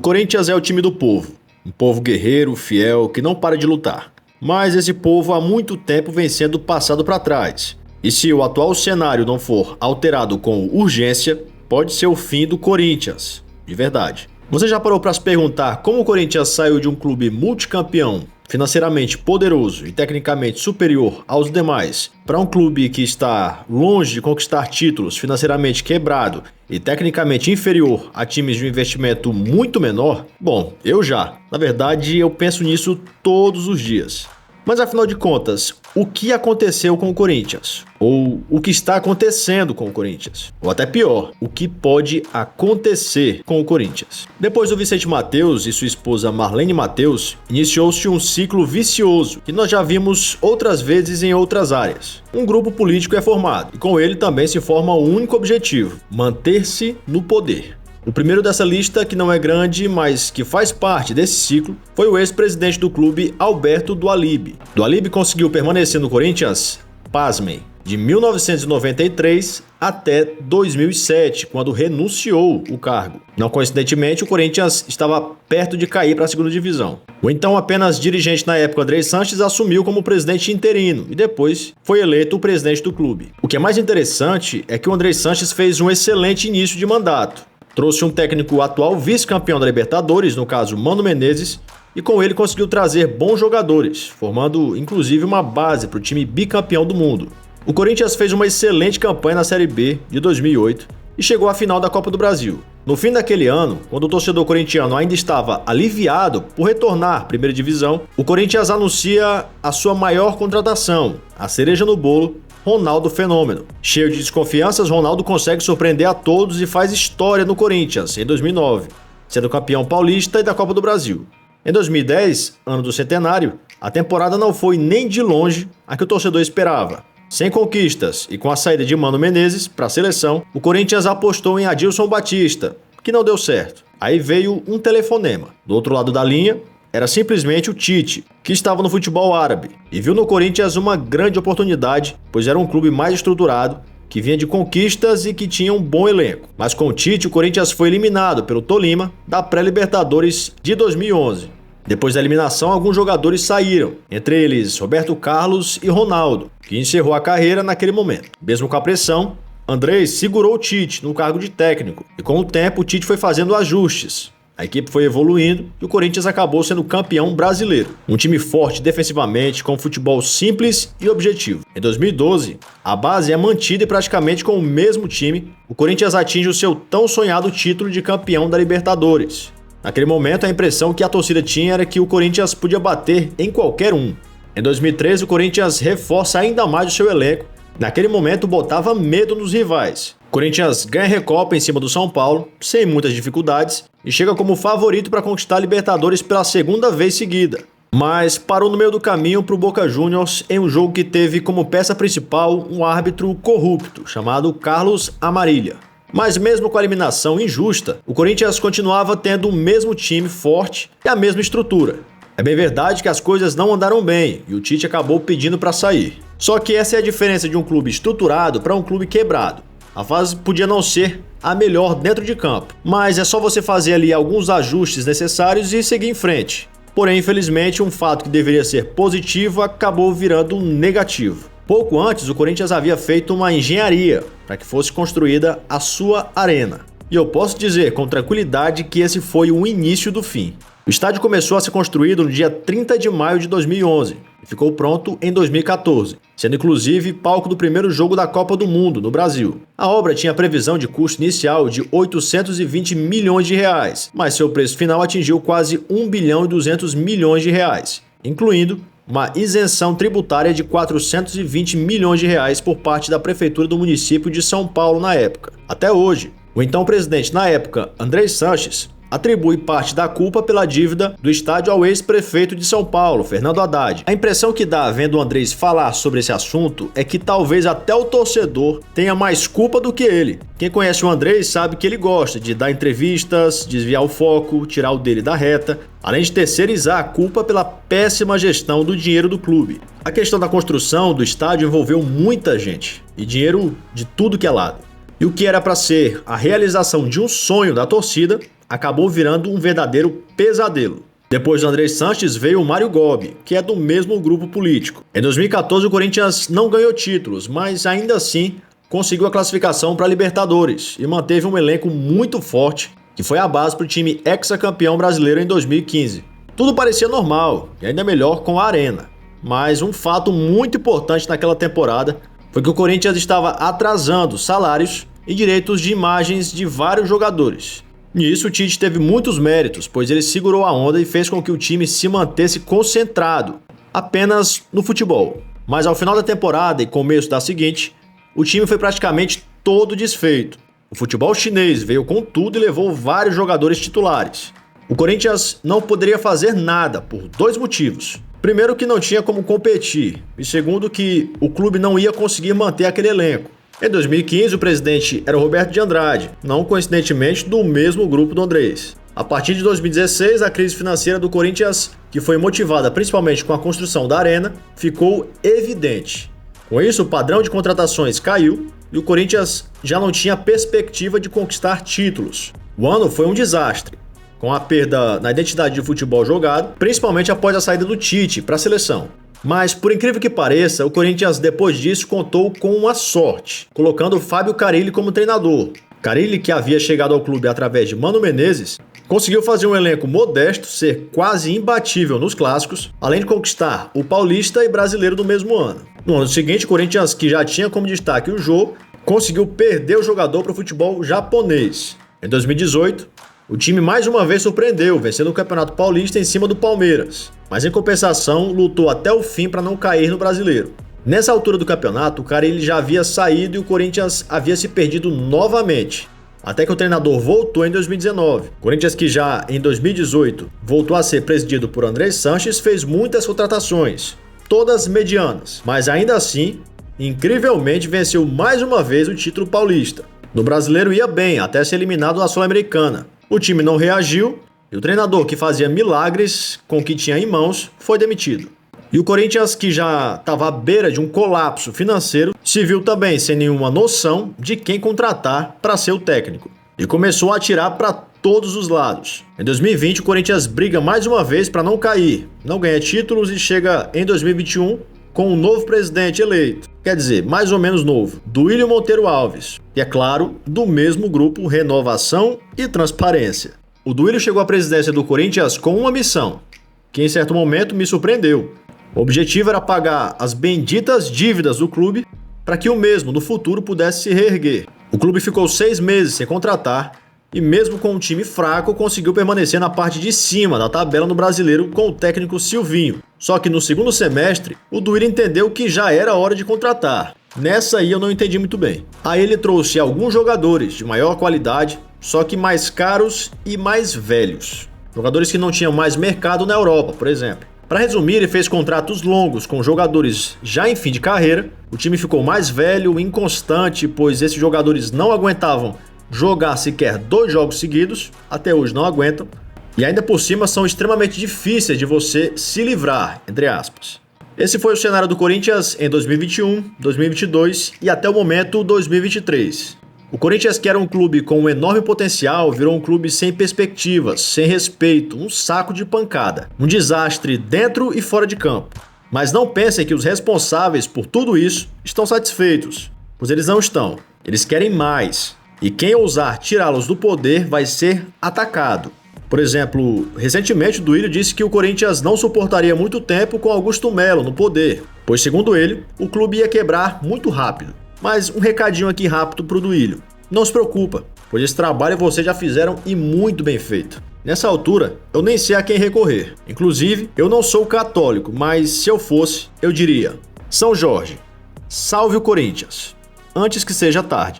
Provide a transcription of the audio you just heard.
Corinthians é o time do povo. Um povo guerreiro, fiel, que não para de lutar. Mas esse povo há muito tempo vem sendo passado para trás. E se o atual cenário não for alterado com urgência, pode ser o fim do Corinthians. De verdade. Você já parou para se perguntar como o Corinthians saiu de um clube multicampeão, financeiramente poderoso e tecnicamente superior aos demais, para um clube que está longe de conquistar títulos, financeiramente quebrado e tecnicamente inferior a times de um investimento muito menor? Bom, eu já. Na verdade, eu penso nisso todos os dias. Mas afinal de contas, o que aconteceu com o Corinthians? Ou o que está acontecendo com o Corinthians? Ou até pior, o que pode acontecer com o Corinthians? Depois do Vicente Matteus e sua esposa Marlene Matteus, iniciou-se um ciclo vicioso que nós já vimos outras vezes em outras áreas. Um grupo político é formado e com ele também se forma um único objetivo: manter-se no poder. O primeiro dessa lista, que não é grande, mas que faz parte desse ciclo, foi o ex-presidente do clube, Alberto Dualib. Dualib conseguiu permanecer no Corinthians, pasmem, de 1993 até 2007, quando renunciou o cargo. Não coincidentemente, o Corinthians estava perto de cair para a segunda divisão. O então apenas dirigente na época, Andrés Sanches, assumiu como presidente interino e depois foi eleito o presidente do clube. O que é mais interessante é que o Andrés Sanches fez um excelente início de mandato. Trouxe um técnico atual vice-campeão da Libertadores, no caso Mano Menezes, e com ele conseguiu trazer bons jogadores, formando inclusive uma base para o time bicampeão do mundo. O Corinthians fez uma excelente campanha na Série B de 2008 e chegou à final da Copa do Brasil. No fim daquele ano, quando o torcedor corintiano ainda estava aliviado por retornar à primeira divisão, o Corinthians anuncia a sua maior contratação, a cereja no bolo, Ronaldo Fenômeno. Cheio de desconfianças, Ronaldo consegue surpreender a todos e faz história no Corinthians em 2009, sendo campeão paulista e da Copa do Brasil. Em 2010, ano do centenário, a temporada não foi nem de longe a que o torcedor esperava. Sem conquistas e com a saída de Mano Menezes para a seleção, o Corinthians apostou em Adilson Batista, que não deu certo. Aí veio um telefonema. Do outro lado da linha, era simplesmente o Tite, que estava no futebol árabe, e viu no Corinthians uma grande oportunidade, pois era um clube mais estruturado, que vinha de conquistas e que tinha um bom elenco. Mas com o Tite, o Corinthians foi eliminado pelo Tolima da pré-Libertadores de 2011. Depois da eliminação, alguns jogadores saíram, entre eles Roberto Carlos e Ronaldo, que encerrou a carreira naquele momento. Mesmo com a pressão, Andrés segurou o Tite no cargo de técnico, e com o tempo o Tite foi fazendo ajustes. A equipe foi evoluindo e o Corinthians acabou sendo campeão brasileiro. Um time forte defensivamente, com futebol simples e objetivo. Em 2012, a base é mantida e praticamente com o mesmo time, o Corinthians atinge o seu tão sonhado título de campeão da Libertadores. Naquele momento, a impressão que a torcida tinha era que o Corinthians podia bater em qualquer um. Em 2013, o Corinthians reforça ainda mais o seu elenco. Naquele momento, botava medo nos rivais. O Corinthians ganha a Recopa em cima do São Paulo, sem muitas dificuldades, e chega como favorito para conquistar a Libertadores pela segunda vez seguida. Mas parou no meio do caminho para o Boca Juniors em um jogo que teve como peça principal um árbitro corrupto, chamado Carlos Amarilha. Mas mesmo com a eliminação injusta, o Corinthians continuava tendo o mesmo time forte e a mesma estrutura. É bem verdade que as coisas não andaram bem e o Tite acabou pedindo para sair. Só que essa é a diferença de um clube estruturado para um clube quebrado. A fase podia não ser a melhor dentro de campo, mas é só você fazer ali alguns ajustes necessários e seguir em frente. Porém, infelizmente, um fato que deveria ser positivo acabou virando negativo. Pouco antes, o Corinthians havia feito uma engenharia para que fosse construída a sua arena. E eu posso dizer com tranquilidade que esse foi o início do fim. O estádio começou a ser construído no dia 30 de maio de 2011 e ficou pronto em 2014, sendo inclusive palco do primeiro jogo da Copa do Mundo no Brasil. A obra tinha previsão de custo inicial de 820 milhões de reais, mas seu preço final atingiu quase 1 bilhão e 200 milhões de reais, incluindo uma isenção tributária de 420 milhões de reais por parte da prefeitura do município de São Paulo na época. Até hoje, o então presidente na época, Andrés Sanches, atribui parte da culpa pela dívida do estádio ao ex-prefeito de São Paulo, Fernando Haddad. A impressão que dá vendo o Andrés falar sobre esse assunto é que talvez até o torcedor tenha mais culpa do que ele. Quem conhece o Andrés sabe que ele gosta de dar entrevistas, desviar o foco, tirar o dele da reta, além de terceirizar a culpa pela péssima gestão do dinheiro do clube. A questão da construção do estádio envolveu muita gente e dinheiro de tudo que é lado. E o que era para ser a realização de um sonho da torcida acabou virando um verdadeiro pesadelo. Depois do André Sanches veio o Mário Gobi, que é do mesmo grupo político. Em 2014 o Corinthians não ganhou títulos, mas ainda assim conseguiu a classificação para a Libertadores e manteve um elenco muito forte, que foi a base para o time hexacampeão brasileiro em 2015. Tudo parecia normal, e ainda melhor com a Arena. Mas um fato muito importante naquela temporada foi que o Corinthians estava atrasando salários e direitos de imagens de vários jogadores. Nisso o Tite teve muitos méritos, pois ele segurou a onda e fez com que o time se mantesse concentrado apenas no futebol. Mas ao final da temporada e começo da seguinte, o time foi praticamente todo desfeito. O futebol chinês veio com tudo e levou vários jogadores titulares. O Corinthians não poderia fazer nada por dois motivos. Primeiro, que não tinha como competir, e segundo, que o clube não ia conseguir manter aquele elenco. Em 2015, o presidente era o Roberto de Andrade, não coincidentemente do mesmo grupo do Andrés. A partir de 2016, a crise financeira do Corinthians, que foi motivada principalmente com a construção da Arena, ficou evidente. Com isso, o padrão de contratações caiu e o Corinthians já não tinha perspectiva de conquistar títulos. O ano foi um desastre, com a perda na identidade de futebol jogado, principalmente após a saída do Tite para a seleção. Mas, por incrível que pareça, o Corinthians depois disso contou com uma sorte, colocando o Fábio Carille como treinador. Carille, que havia chegado ao clube através de Mano Menezes, conseguiu fazer um elenco modesto ser quase imbatível nos clássicos, além de conquistar o Paulista e Brasileiro do mesmo ano. No ano seguinte, o Corinthians, que já tinha como destaque o Jô, conseguiu perder o jogador para o futebol japonês. Em 2018, o time mais uma vez surpreendeu, vencendo o Campeonato Paulista em cima do Palmeiras, mas em compensação lutou até o fim para não cair no Brasileiro. Nessa altura do campeonato, o Carille já havia saído e o Corinthians havia se perdido novamente, até que o treinador voltou em 2019. O Corinthians, que já em 2018 voltou a ser presidido por André Sanches, fez muitas contratações, todas medianas, mas ainda assim, incrivelmente venceu mais uma vez o título paulista. No Brasileiro ia bem, até ser eliminado na Sul-Americana. O time não reagiu e o treinador, que fazia milagres com o que tinha em mãos, foi demitido. E o Corinthians, que já estava à beira de um colapso financeiro, se viu também sem nenhuma noção de quem contratar para ser o técnico. E começou a atirar para todos os lados. Em 2020, o Corinthians briga mais uma vez para não cair, não ganha títulos e chega em 2021 com um novo presidente eleito. Quer dizer, mais ou menos novo, Duílio Monteiro Alves. E é claro, do mesmo grupo Renovação e Transparência. O Duílio chegou à presidência do Corinthians com uma missão, que em certo momento me surpreendeu. O objetivo era pagar as benditas dívidas do clube para que o mesmo no futuro pudesse se reerguer. O clube ficou 6 meses sem contratar e mesmo com um time fraco conseguiu permanecer na parte de cima da tabela no Brasileiro com o técnico Silvinho. Só que no segundo semestre, o Duílio entendeu que já era hora de contratar. Nessa aí eu não entendi muito bem. Aí ele trouxe alguns jogadores de maior qualidade, só que mais caros e mais velhos. Jogadores que não tinham mais mercado na Europa, por exemplo. Para resumir, ele fez contratos longos com jogadores já em fim de carreira. O time ficou mais velho, inconstante, pois esses jogadores não aguentavam jogar sequer 2 jogos seguidos, até hoje não aguentam, e ainda por cima são extremamente difíceis de você se livrar, entre aspas. Esse foi o cenário do Corinthians em 2021, 2022 e até o momento 2023. O Corinthians, que era um clube com um enorme potencial, virou um clube sem perspectivas, sem respeito, um saco de pancada, um desastre dentro e fora de campo. Mas não pensem que os responsáveis por tudo isso estão satisfeitos, pois eles não estão. Eles querem mais. E quem ousar tirá-los do poder vai ser atacado. Por exemplo, recentemente o Duílio disse que o Corinthians não suportaria muito tempo com Augusto Melo no poder, pois segundo ele, o clube ia quebrar muito rápido. Mas um recadinho aqui rápido pro Duílio. Não se preocupa, pois esse trabalho vocês já fizeram e muito bem feito. Nessa altura, eu nem sei a quem recorrer. Inclusive, eu não sou católico, mas se eu fosse, eu diria: São Jorge, salve o Corinthians, antes que seja tarde.